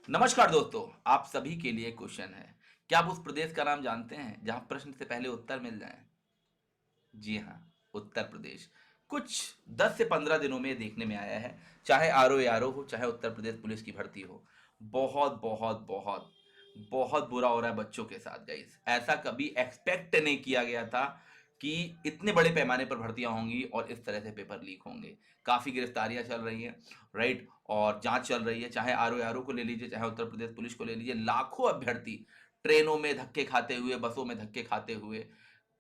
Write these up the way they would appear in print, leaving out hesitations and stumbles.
नमस्कार दोस्तों, आप सभी के लिए क्वेश्चन है। क्या आप उस प्रदेश का नाम जानते हैं जहां प्रश्न से पहले उत्तर मिल जाए? जी हाँ, उत्तर प्रदेश। कुछ 10 से 15 दिनों में ये देखने में आया है, चाहे आरओ आरओ हो, चाहे उत्तर प्रदेश पुलिस की भर्ती हो, बहुत बहुत बहुत बहुत बुरा हो रहा है बच्चों के साथ गाइस। ऐसा कभी एक्सपेक्ट नहीं किया गया था कि इतने बड़े पैमाने पर भर्तियां होंगी और इस तरह से पेपर लीक होंगे। काफ़ी गिरफ्तारियां चल रही हैं, राइट, और जांच चल रही है। चाहे आरओ आरओ को ले लीजिए, चाहे उत्तर प्रदेश पुलिस को ले लीजिए, लाखों अभ्यर्थी ट्रेनों में धक्के खाते हुए, बसों में धक्के खाते हुए,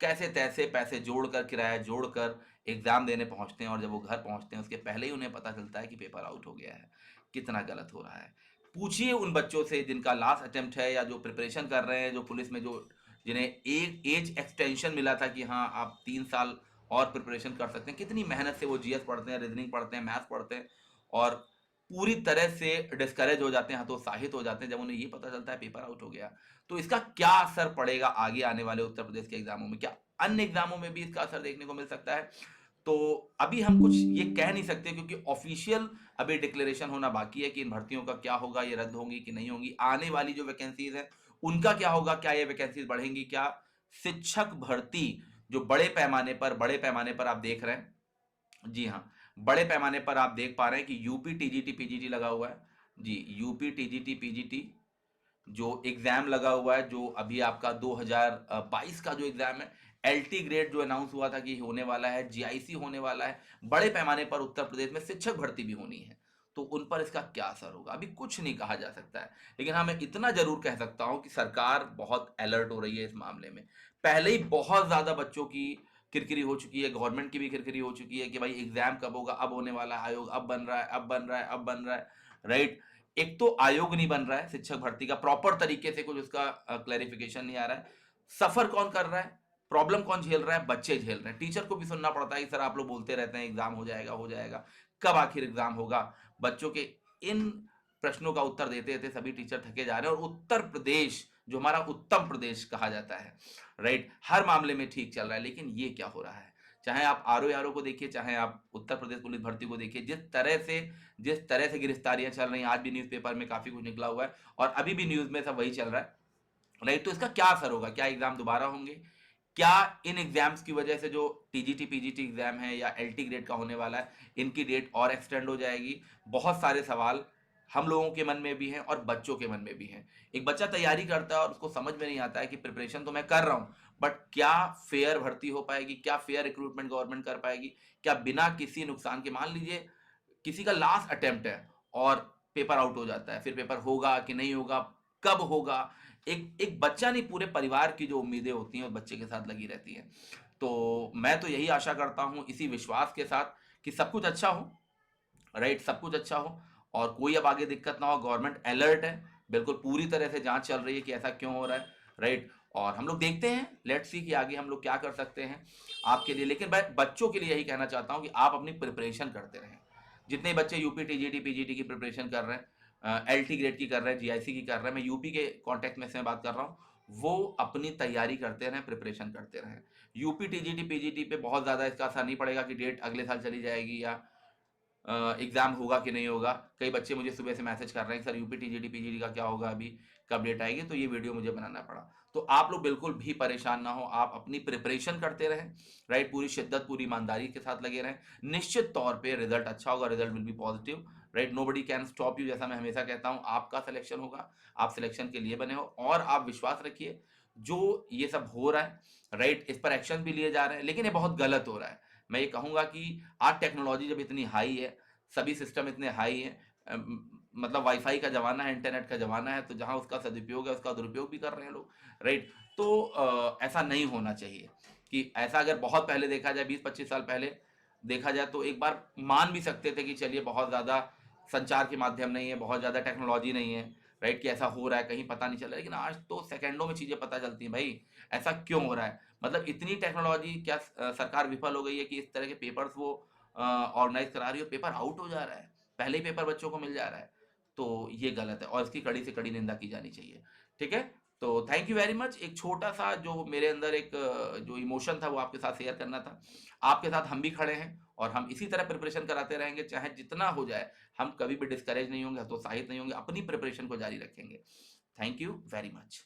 कैसे तैसे पैसे जोड़कर, किराया जोड़कर एग्जाम देने पहुंचते हैं, और जब वो घर पहुंचते हैं उसके पहले ही उन्हें पता चलता है कि पेपर आउट हो गया है। कितना गलत हो रहा है। पूछिए उन बच्चों से जिनका लास्ट अटेम्प्ट है, या जो प्रिपरेशन कर रहे हैं, जो पुलिस में, जो जिन्हें एक एज एक्सटेंशन मिला था कि हाँ आप 3 साल और प्रिपरेशन कर सकते हैं, कितनी मेहनत से वो जीएस पढ़ते हैं, रीजनिंग पढ़ते हैं, मैथ्स पढ़ते हैं, और पूरी तरह से डिस्करेज हो जाते हैं, हतोत्साहित हो जाते हैं जब उन्हें ये पता चलता है पेपर आउट हो गया। तो इसका क्या असर पड़ेगा आगे आने वाले उत्तर प्रदेश के एग्जामों में? क्या अन्य एग्जामों में भी इसका असर देखने को मिल सकता है? तो अभी हम कुछ ये कह नहीं सकते, क्योंकि ऑफिशियल अभी डिक्लेरेशन होना बाकी है कि इन भर्तियों का क्या होगा, ये रद्द होंगी कि नहीं होंगी। आने वाली जो वैकेंसीज है उनका क्या होगा, क्या ये वैकेंसीज बढ़ेंगी? क्या शिक्षक भर्ती जो बड़े पैमाने पर आप देख रहे हैं, जी हाँ, बड़े पैमाने पर आप देख पा रहे हैं कि यूपी टीजीटी पीजीटी लगा हुआ है। जी, यूपी टीजीटी पीजीटी जो एग्जाम लगा हुआ है, जो अभी आपका 2022 का जो एग्जाम है, एलटी ग्रेड जो अनाउंस हुआ था कि होने वाला है, जीआईसी होने वाला है, बड़े पैमाने पर उत्तर प्रदेश में शिक्षक भर्ती भी होनी है। तो उन पर इसका क्या असर होगा अभी कुछ नहीं कहा जा सकता है। लेकिन हाँ, मैं इतना जरूर कह सकता हूं कि सरकार बहुत अलर्ट हो रही है इस मामले में। पहले ही बहुत ज्यादा बच्चों की किरकिरी हो चुकी है, गवर्नमेंट की भी किरकिरी हो चुकी है कि भाई एग्जाम कब होगा, अब होने वाला है, आयोग अब बन रहा है, अब बन रहा है, अब बन रहा है, राइट। एक तो आयोग नहीं बन रहा है शिक्षक भर्ती का, प्रॉपर तरीके से कुछ उसका क्लैरिफिकेशन नहीं आ रहा है। सफर कौन कर रहा है, प्रॉब्लम कौन झेल रहा है? बच्चे झेल रहे हैं। टीचर को भी सुनना पड़ता है कि सर आप लोग बोलते रहते हैं एग्जाम हो जाएगा, हो जाएगा, कब आखिर एग्जाम होगा? बच्चों के इन प्रश्नों का उत्तर देते देते सभी टीचर थके जा रहे हैं। और उत्तर प्रदेश जो हमारा उत्तम प्रदेश कहा जाता है, राइट, हर मामले में ठीक चल रहा है, लेकिन ये क्या हो रहा है? चाहे आप आरओ आरओ को देखिए, चाहे आप उत्तर प्रदेश पुलिस भर्ती को देखिए, जिस तरह से गिरफ्तारियां चल रही हैं, आज भी न्यूज़पेपर में काफी कुछ निकला हुआ है, और अभी भी न्यूज में सब वही चल रहा है, राइट। तो इसका क्या असर होगा? क्या एग्जाम दोबारा होंगे? क्या इन एग्जाम्स की वजह से जो टीजीटी पीजीटी एग्जाम है या एलटी ग्रेड का होने वाला है, इनकी डेट और एक्सटेंड हो जाएगी? बहुत सारे सवाल हम लोगों के मन में भी हैं और बच्चों के मन में भी हैं। एक बच्चा तैयारी करता है और उसको समझ में नहीं आता है कि प्रिपरेशन तो मैं कर रहा हूँ, बट क्या फेयर भर्ती हो पाएगी? क्या फेयर रिक्रूटमेंट गवर्नमेंट कर पाएगी? क्या बिना किसी नुकसान के, मान लीजिए किसी का लास्ट अटेम्प्ट है और पेपर आउट हो जाता है, फिर पेपर होगा कि नहीं होगा, कब होगा? एक एक बच्चा नहीं, पूरे परिवार की जो उम्मीदें होती हैं उस बच्चे के साथ लगी रहती हैं। तो मैं तो यही आशा करता हूं, इसी विश्वास के साथ, कि सब कुछ अच्छा हो, राइट, सब कुछ अच्छा हो, और कोई अब आगे दिक्कत ना हो। गवर्नमेंट अलर्ट है, बिल्कुल पूरी तरह से जांच चल रही है कि ऐसा क्यों हो रहा है, राइट। और हम लोग देखते हैं, लेट्स सी कि आगे हम लोग क्या कर सकते हैं आपके लिए। लेकिन मैं बच्चों के लिए यही कहना चाहता हूं कि आप अपनी प्रिपरेशन करते रहें। जितने बच्चे यूपी टीजीटी पीजीटी की प्रिपरेशन कर रहे हैं, एलटी ग्रेड की कर रहे हैं, जीआईसी की कर रहे हैं, मैं यूपी के कॉन्टेक्ट में से बात कर रहा हूँ, वो अपनी तैयारी करते रहें, प्रिपरेशन करते रहें। यूपी टीजीटी पीजीटी पे बहुत ज़्यादा इसका असर नहीं पड़ेगा कि डेट अगले साल चली जाएगी, या एग्जाम होगा कि नहीं होगा। कई बच्चे मुझे सुबह से मैसेज कर रहे हैं कि सर यूपी टीजीटी पीजीटी का क्या होगा, अभी कब डेट आएगी? तो ये वीडियो मुझे बनाना पड़ा। तो आप लोग बिल्कुल भी परेशान ना हो, आप अपनी प्रिपरेशन करते रहें, राइट, पूरी शिद्दत, पूरी ईमानदारी के साथ लगे रहें। निश्चित तौर पे रिजल्ट अच्छा होगा, result will be positive, right. Nobody can stop you, जैसा मैं हमेशा कहता हूँ, आपका सिलेक्शन होगा, आप सिलेक्शन के लिए बने हो, और आप विश्वास रखिए जो ये सब हो रहा है, राइट, इस पर एक्शन भी लिए जा रहे हैं, लेकिन ये बहुत गलत हो रहा है। मैं ये कहूंगा कि आज टेक्नोलॉजी जब इतनी हाई है, सभी सिस्टम इतने हाई हैं, मतलब वाईफाई का ज़माना है, इंटरनेट का ज़माना है, तो जहाँ उसका सदुपयोग है उसका दुरुपयोग भी कर रहे हैं लोग, राइट। तो ऐसा नहीं होना चाहिए। कि ऐसा अगर बहुत पहले देखा जाए, 20-25 साल पहले देखा जाए, तो एक बार मान भी सकते थे कि चलिए बहुत ज़्यादा संचार के माध्यम नहीं है, बहुत ज़्यादा टेक्नोलॉजी नहीं है, राइट, कि ऐसा हो रहा है, कहीं पता नहीं चल रहा है। लेकिन आज तो सेकंडों में चीज़ें पता चलती हैं भाई, ऐसा क्यों हो रहा है? मतलब इतनी टेक्नोलॉजी, क्या सरकार विफल हो गई है कि इस तरह के पेपर्स वो ऑर्गेनाइज करा रही हो, पेपर आउट हो जा रहा है, पहले ही पेपर बच्चों को मिल जा रहा है? तो ये गलत है और इसकी कड़ी से कड़ी निंदा की जानी चाहिए। ठीक है? तो थैंक यू वेरी मच। एक छोटा सा जो मेरे अंदर एक जो इमोशन था वो आपके साथ शेयर करना था। आपके साथ हम भी खड़े हैं, और हम इसी तरह प्रिपरेशन कराते रहेंगे, चाहे जितना हो जाए। हम कभी भी डिस्करेज नहीं होंगे, हतोत्साहित नहीं होंगे, अपनी प्रिपरेशन को जारी रखेंगे। Thank you very much.